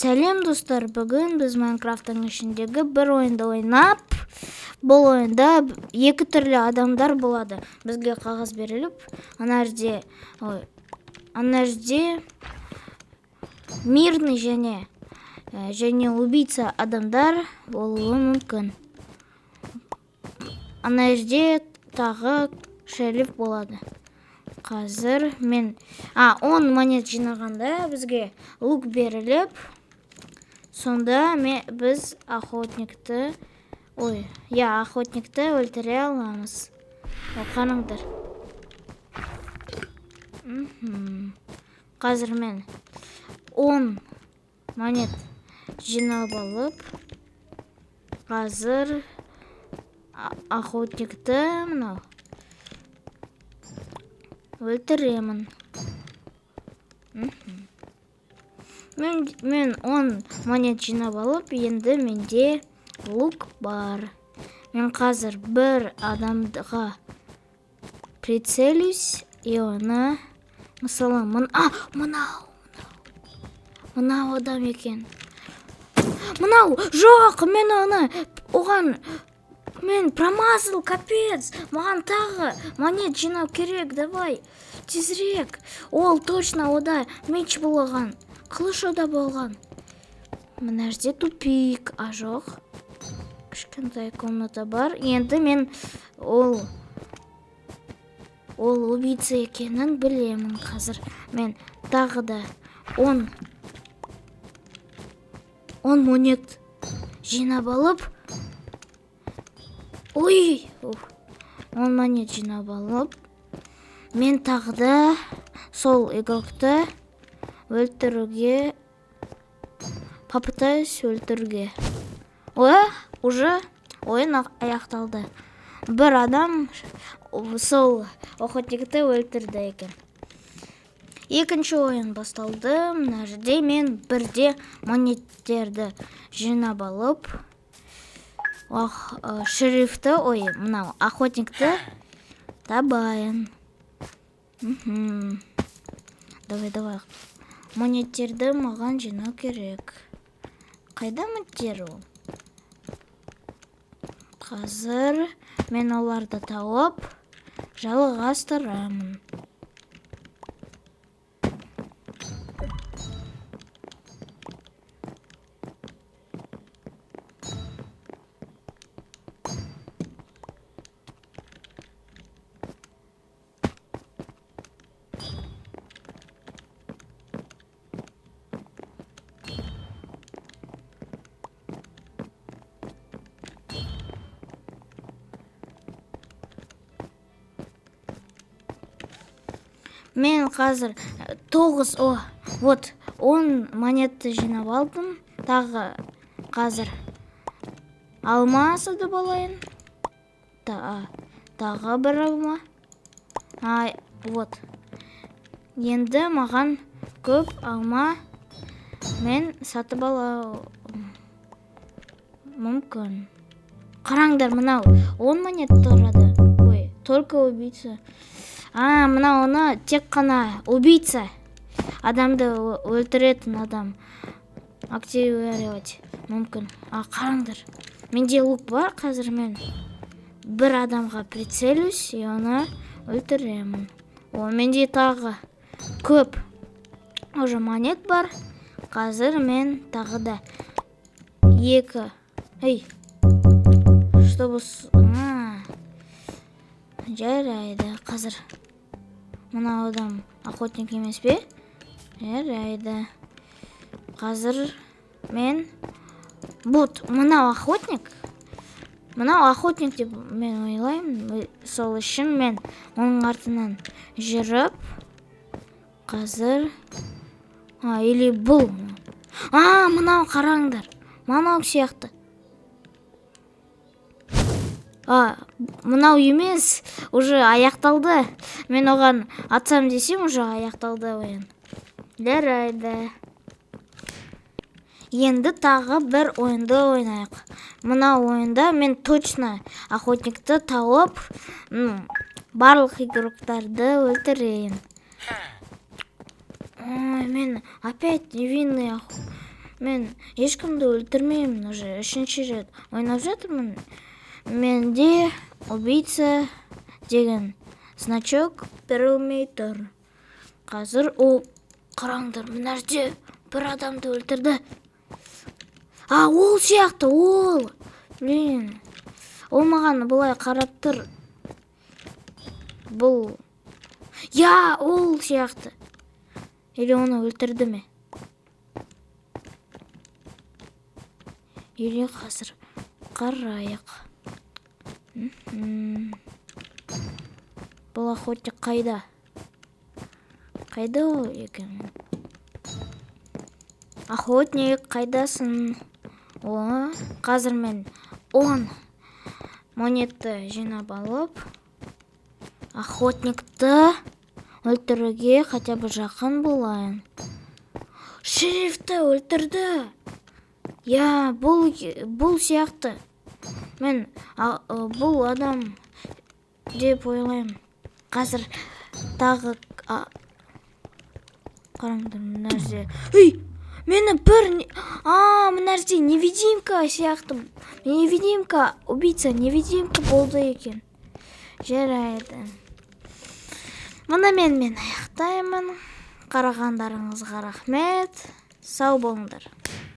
Сәлем достар, бүгін біз Майнкрафттың ішіндегі бір ойынды ойнап, бұл ойында екі түрлі адамдар болады. Бізге қағаз беріліп, ана жерде мирный және убийца адамдар болуы мүмкін. Ана жерде тағы шериф болады. Қазір мен 10 монет жинағанда бізге лук беріліп, сонда біз охотникті өлтіре аламыз. Қараңдар. Қазір мен 10 монет жинап алып, қазір охотникті өлтіремін. Мен 10 монет жинап алып, енді менде лук бар. Мен қазір бір адамға прицелюсь, и оны, мысалы, мынау адам екен. Мынау, жоқ, мен промазал, капец. Маған тағы монет жинау керек, давай. Тезірек. Ол точно ода меч болған. Қылыш ода болған. Мына жерде тупик, жоқ. Кішкентай комната бар. Енді мен ол убийца екенін білемін қазір. Мен тағы да 10 монет жинап алып, 10 монет жинап алып, мен тағы да сол игрокты попытаюсь өлтіруге. Уже ойын аяқталды. Бір адам сол охотникті өлтірді екен. Екінші ойын басталды. Мына жерде мен бірде монеттерді жинап алып, шерифті, мынау охотникті табайын. Давай. Монеттерді маған жинау керек. Қайда монеттер ол? Қазір мен оларды тауып, жалғастырамын. Мен қазір 10 монетті жинап алдым. Қазір алма сатып алайын. Тағы бір алма. Енді маған көп алма мен сатып алу мүмкін. Қараңдар, мынау 10 монет тұрады. Только убийца. Мынау оны тек қана убийца. Адамды өлтіретін адам активировать мүмкін. Қараңдар, менде лук бар, қазір мен бір адамға прицелюсь, и оны өлтіремін. Менде тағы көп уже монет бар. Қазір мен тағы да 2. Жарайды, қазір мына адам охотник емес пе? Жарайды. Қазір мен мынау охотник деп мен ойлаймын. Сол үшін мен оның артынан жүріп, қазір или бұл. Мынау қараңдар. Мынау сияқты. Мынау емес, уже аяқталды. Мен оған атсам десем, уже аяқталды ойын. Жарайды. Енді тағы бір ойынды ойнайық. Мынау ойында мен точно охотникті тауып, барлық игроктарды өлтірейін. Мен опять невинный Мен ешкімді өлтірмеймін, уже 3-ші рет ойнап жатырмын. Менде убийца деген значок берілмей тұр. Қазір ол қараңдар, мына жерде бір адамды өлтірді. Ол сияқты, ол. Блин. Ол маған бұлай қарап тұр. Бұл. Ол сияқты. Или оны өлтірді ме? Или қазір қарайық. Бұл охотник қайда? Қайда ол екен? Охотник қайдасың? Қазір мен 10 монетті жинап алып, охотникті өлтіруге хотя бы жақын болайын. Шерифті өлтірді. Бұл сияқты. Мен бұл адам деп ойлаймын. Қазір тағы қараңдар, мына жерде. Мені мына жерде невидимка сияқты. Невидимка, убийца, невидимка болды екен. Жарайды. Мұнымен мен аяқтаймын. Қарағандарыңызға рахмет. Сау болыңдар.